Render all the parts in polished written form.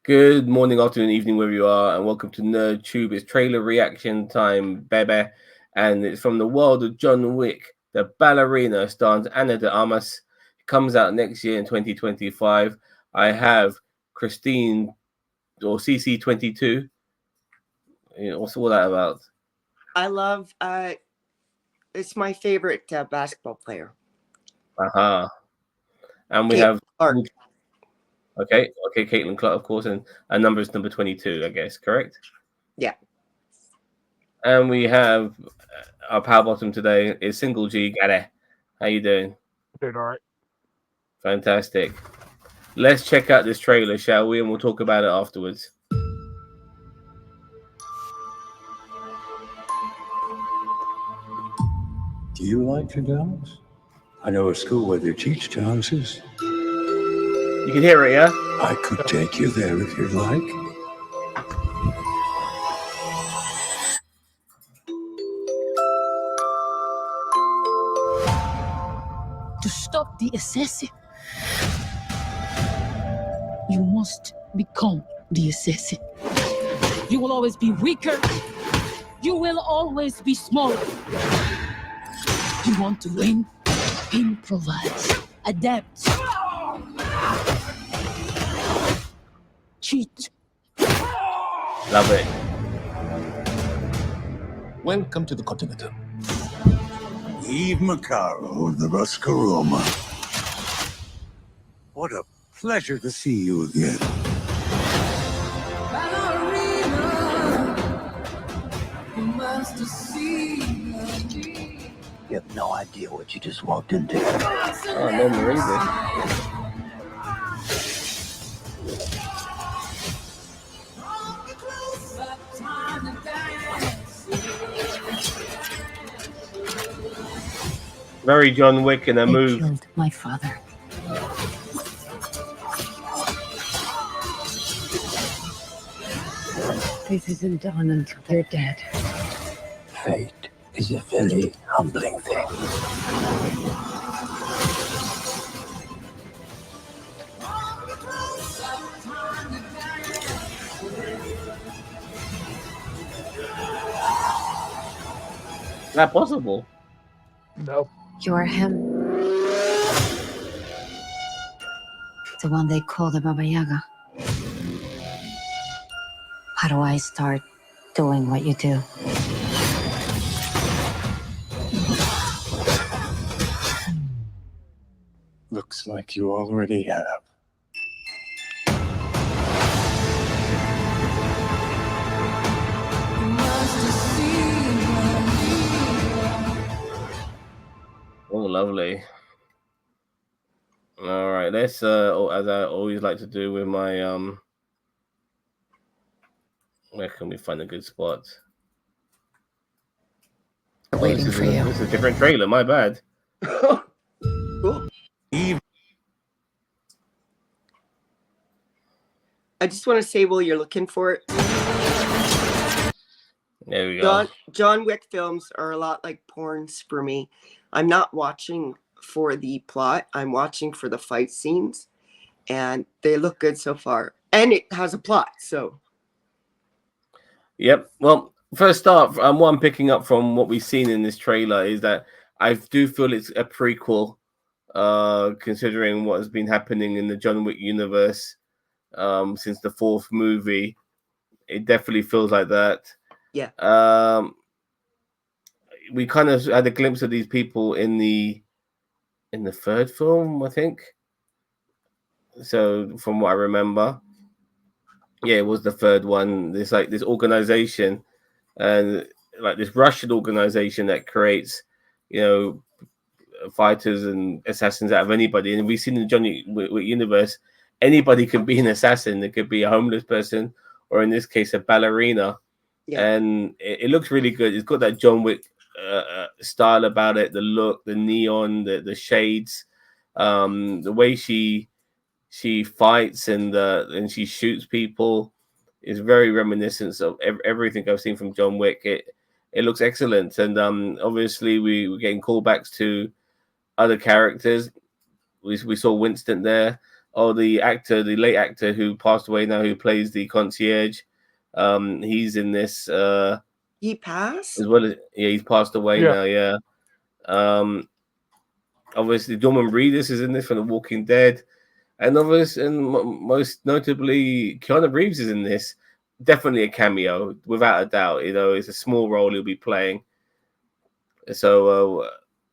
Good morning, afternoon, evening, wherever you are, and welcome to Nerd Tube. It's trailer reaction time, baby, and it's from the world of John Wick. The Ballerina stars Anna de Armas. It comes out next year in 2025. I have Christine or CC22. What's all that about? I love. It's my favorite basketball player. And we Caitlin have Clark. Okay, Caitlin Clark, of course, and number is number 22, I guess, correct? Yeah. And we have our power bottom today is Single G. Gade. How you doing? Doing all right. Fantastic. Let's check out this trailer, shall we? And we'll talk about it afterwards. Do you like to dance? I know a school where they teach dances. You can hear it, yeah? I could take you there if you'd like. To stop the assassin, you must become the assassin. You will always be weaker. You will always be smaller. You want to win? Improvise. Adapt. Cheat. Love it. Welcome to the Continental. Eve Macaro of the Ruscaroma. What a pleasure to see you again. You have no idea what you just walked into. Oh, no, Marisa. Very John Wick in a They move. killed my father. This isn't done until they're dead. Fate is a very humbling thing. Is that possible? No. You're him. The one they call the Baba Yaga. How do I start doing what you do? Looks like you already have. Oh, lovely. All right, let's as I always like to do with my where can we find a good spot? Waiting for you. It's a different trailer, my bad. Cool. I just want to say while you're looking for it, There we go. John Wick films are a lot like porns for me. I'm not watching for the plot. I'm watching for the fight scenes, and they look good so far. And it has a plot, so. Yep. Well, first off, what I'm picking up from what we've seen in this trailer is that I do feel it's a prequel, considering what has been happening in the John Wick universe since the fourth movie. It definitely feels like that. Yeah. We kind of had a glimpse of these people in the third film, I think. So from what I remember, yeah, it was the third one. There's like this organization, and like this Russian organization that creates, fighters and assassins out of anybody. And we've seen in the John Wick universe, anybody can be an assassin. It could be a homeless person, or in this case, a ballerina. Yeah. And it looks really good. It's got that John Wick style about it, the look, the neon, the shades, the way she fights and she shoots people is very reminiscent of everything I've seen from John Wick. It looks excellent, and obviously we're getting callbacks to other characters. We saw Winston there. Oh, the actor, the late actor who passed away now, who plays the concierge. He's in this He passed. as well. Yeah, he's passed away Yeah. now. Yeah. Um, Obviously, Norman Reedus is in this from The Walking Dead, and most notably, Keanu Reeves is in this. Definitely a cameo, without a doubt. It's a small role he'll be playing. So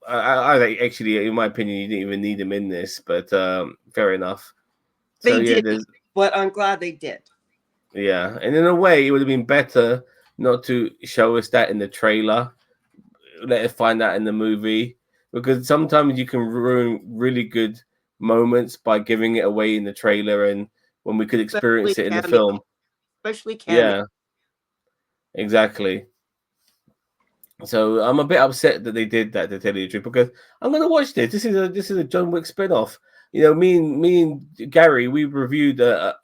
I actually, in my opinion, you didn't even need him in this, but fair enough. So They yeah, did, but I'm glad they did. yeah, and in a way, it would have been better not to show us that in the trailer. Let us find out in the movie, because sometimes you can ruin really good moments by giving it away in the trailer, and when we could Especially experience it in the cameo. film. Especially cameo. Yeah, exactly. So I'm a bit upset that they did that, to tell you the truth, because I'm going to watch this. This is a John Wick spin-off. Me and Gary, we reviewed the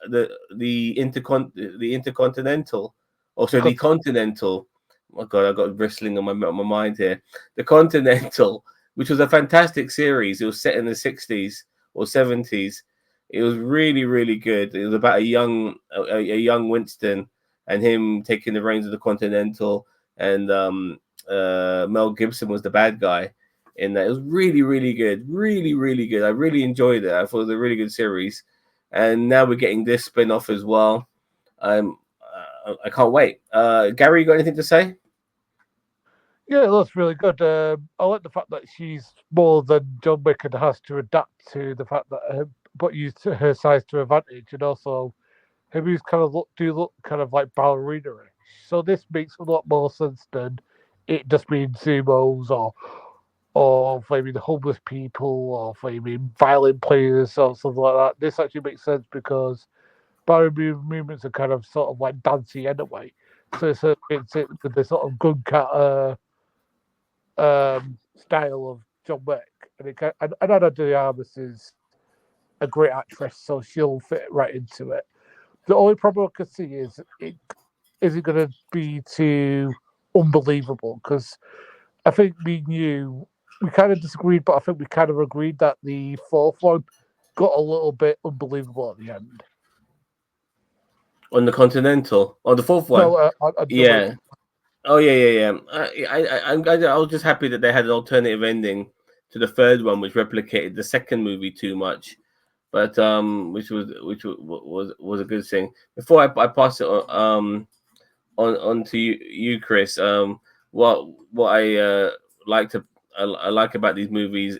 Intercontinental, also the Continental. Oh my God, I got wrestling on my mind here. The Continental, which was a fantastic series. It was set in the 60s or 70s. It was really, really good. It was about a young Winston and him taking the reins of the Continental, and Mel Gibson was the bad guy in that. It was really, really good. Really, really good. I really enjoyed it. I thought it was a really good series. And now we're getting this spin-off as well. I can't wait. Gary, you got anything to say? Yeah, it looks really good. I like the fact that she's more than John Wick and has to adapt to the fact that, but use her size to advantage, and also her moves kind of look kind of like ballerina. So this makes a lot more sense than it just being sumos or flaming homeless people or flaming violin players or something like that. This actually makes sense because ballerina movements are kind of sort of like dancey anyway. So it sort of fits it with the sort of gun cat style of John Wick. And Ana de Armas is a great actress, so she'll fit right into it. The only problem I could see is it going to be too unbelievable? Because I think we kind of disagreed, but I think we kind of agreed that the fourth one got a little bit unbelievable at the end. On the Continental, on the fourth one, No, on John yeah. Wick. Oh yeah. I was just happy that they had an alternative ending to the third one, which replicated the second movie too much, but which was a good thing. Before I pass it on to you, Chris. What I like about these movies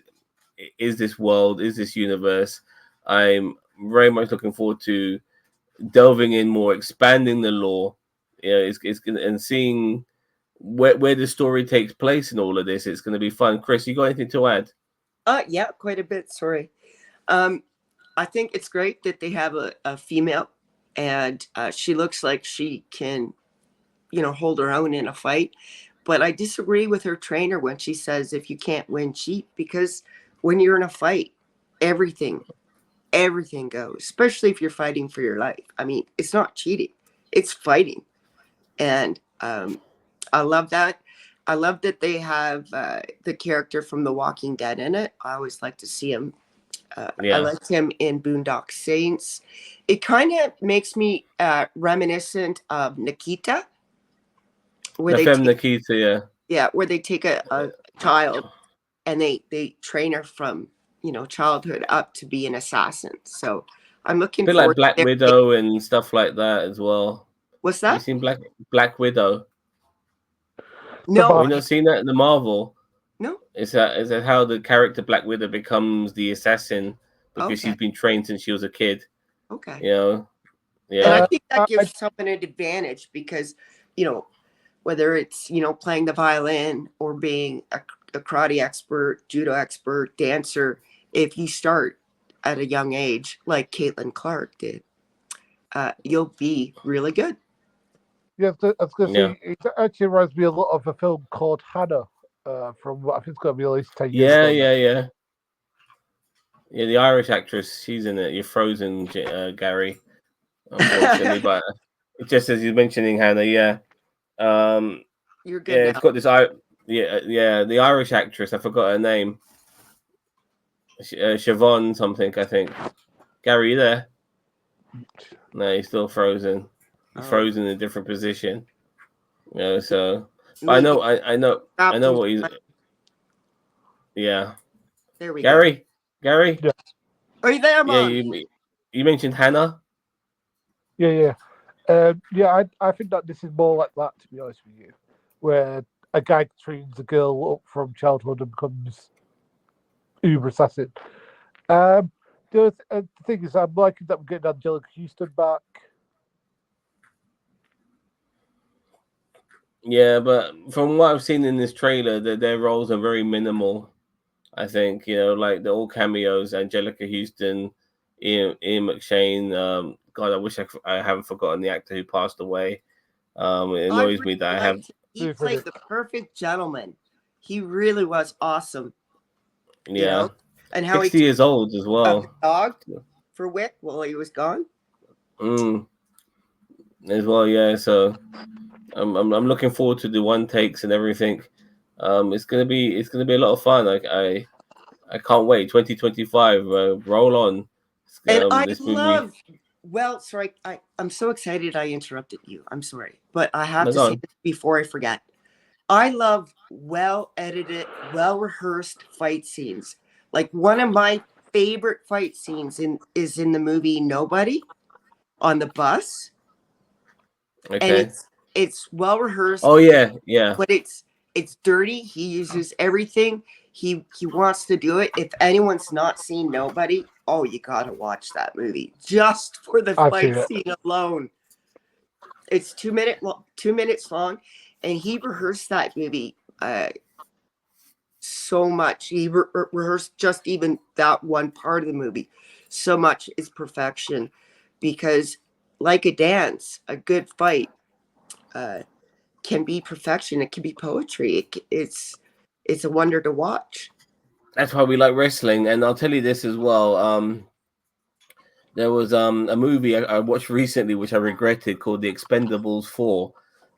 is this world, is this universe. I'm very much looking forward to delving in more, expanding the lore. It's gonna, and seeing where the story takes place in all of this. It's going to be fun. Chris, you got anything to add? Yeah, quite a bit. Sorry. I think it's great that they have a female, and she looks like she can, hold her own in a fight. But I disagree with her trainer when she says if you can't win, cheat, because when you're in a fight, everything goes, especially if you're fighting for your life. I mean, it's not cheating, it's fighting. And I love that. I love that they have the character from The Walking Dead in it. I always like to see him. I liked him in Boondock Saints. It kind of makes me reminiscent of Nikita, where The they Femme take, Nikita, yeah. where they take a child and they train her from childhood up to be an assassin. So I'm A looking bit like forward Black to their. Widow and stuff like that as well. What's Have you that? seen Black Widow? No, Have you not seen that in the Marvel? no. Is that how the character Black Widow becomes the assassin because Okay, she's been trained since she was a kid? okay. You know, And I yeah, think that gives someone an advantage because, whether it's, playing the violin or being a karate expert, judo expert, dancer, if you start at a young age, like Caitlin Clark did, you'll be really good. Yeah, I was going to yeah, say, it actually reminds me a lot of a film called Hannah from what I think it's going to be released 10 years yeah, ago now. yeah, yeah. Yeah, the Irish actress, she's in it. You're frozen, Gary, unfortunately, but just as you're mentioning Hannah, yeah. You're good Yeah, now. it's got this. Yeah, the Irish actress. I forgot her name. Siobhan something, I think. Gary, you there? No, he's still frozen. He's Oh. frozen in a different position. You know, so but Maybe I know what he's. Yeah, There we Gary, Yeah. Are you there, yeah, Mom? you mentioned Hannah. Yeah. I think that this is more like that, to be honest with you, where a guy trains a girl up from childhood and becomes uber assassin. The thing is, I'm liking that we're getting Angelica Houston back. Yeah, but from what I've seen in this trailer, their roles are very minimal. I think like they're all cameos. Angelica Houston, Ian McShane. God, I wish I haven't forgotten the actor who passed away. It I annoys really me that I have. liked him. He played the perfect gentleman. He really was awesome. Yeah, and how 60 he years old as took well. the dog for Wick while he was gone. As well, yeah. So I'm looking forward to the one takes and everything. It's gonna be a lot of fun. I can't wait. 2025, roll on. And I This movie. love. Well, sorry, I'm so excited I interrupted you. I'm sorry, but I have No, to go say on. this before I forget. I love well edited, well rehearsed fight scenes. Like one of my favorite fight scenes is in the movie Nobody on the bus, and Okay. it's well rehearsed. Oh yeah, yeah. But it's dirty. He uses everything. He wants to do it. If anyone's not seen Nobody, oh, you gotta watch that movie just for the I've fight seen it. scene alone. It's 2 minutes long, and he rehearsed that movie so much. He rehearsed just even that one part of the movie so much. Is perfection, because like a dance, a good fight can be perfection. It can be poetry. It's a wonder to watch. That's why we like wrestling. And I'll tell you this as well. There was a movie I watched recently which I regretted called The Expendables 4.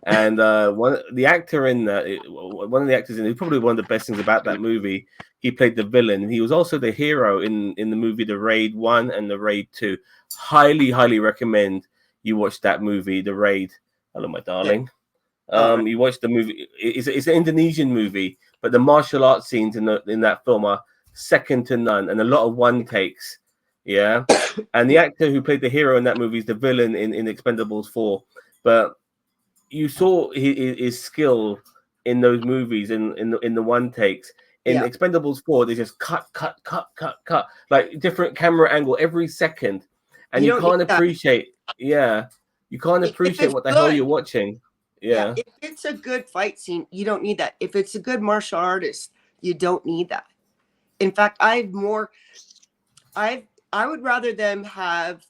And one of the actors in it, probably one of the best things about that movie, he played the villain. He was also the hero in the movie The Raid 1 and The Raid 2. Highly recommend you watch that movie, The Raid. Hello, my darling. Right. You watch the movie. It's an Indonesian movie, but the martial arts scenes in that film are second to none, and a lot of one takes. Yeah, and the actor who played the hero in that movie is the villain in Expendables 4. But you saw his skill in those movies in the one takes. In Yeah. Expendables 4, they just cut, like different camera angle every second, and you can't appreciate. Yeah, you can't appreciate what the hell you're watching. Yeah. If it's a good fight scene, you don't need that. If it's a good martial artist, you don't need that. In fact, I would rather them have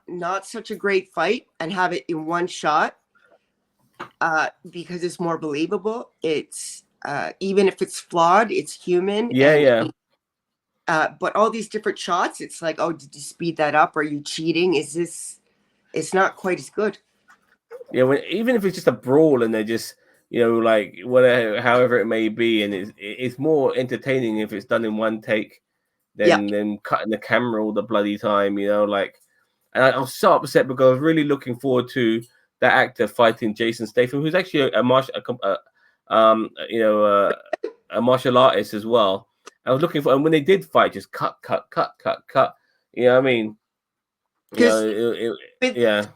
not such a great fight and have it in one shot, because it's more believable. It's even if it's flawed, it's human. Yeah. But all these different shots, it's like, oh, did you speed that up? Are you cheating? It's not quite as good. Yeah, even if it's just a brawl and they're just like whatever, however it may be, and it's more entertaining if it's done in one take than cutting the camera all the bloody time. Like, and I was so upset because I was really looking forward to that actor fighting Jason Statham, who's actually a martial artist as well. I was looking for, and when they did fight, just cut. You know what I mean? Yeah.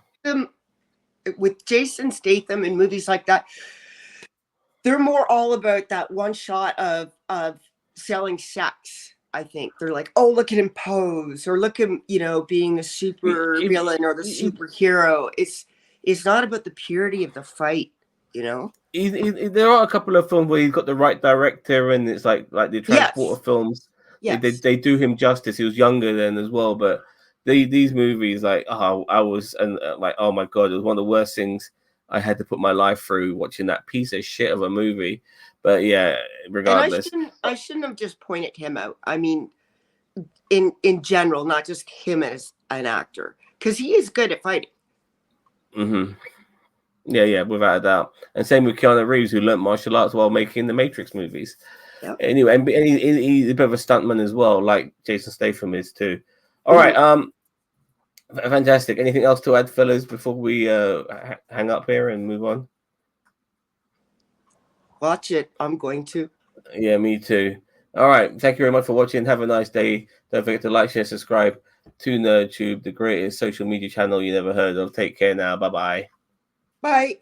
With Jason Statham in movies like that, they're more all about that one shot of selling sex. I think they're like, oh, look at him pose, or look at him, being a super villain or the superhero. It's not about the purity of the fight, There are a couple of films where he's got the right director, and it's like the Transporter films. Yes. They do him justice. He was younger then as well, but these movies, like, I was like, oh my god, it was one of the worst things I had to put my life through watching that piece of shit of a movie. But yeah, regardless, and I shouldn't have just pointed him out. I mean, in general, not just him as an actor, because he is good at fighting. Mm-hmm. Yeah, without a doubt. And same with Keanu Reeves, who learned martial arts while making the Matrix movies. Yep. Anyway, and he's a bit of a stuntman as well, like Jason Statham is too. All right, Fantastic. Anything else to add, fellas, before we hang up here and move on? Watch it. I'm going to. Yeah, me too. All right. Thank you very much for watching. Have a nice day. Don't forget to like, share, subscribe to NerdTube, the greatest social media channel you never heard of. Take care now. Bye-bye. Bye.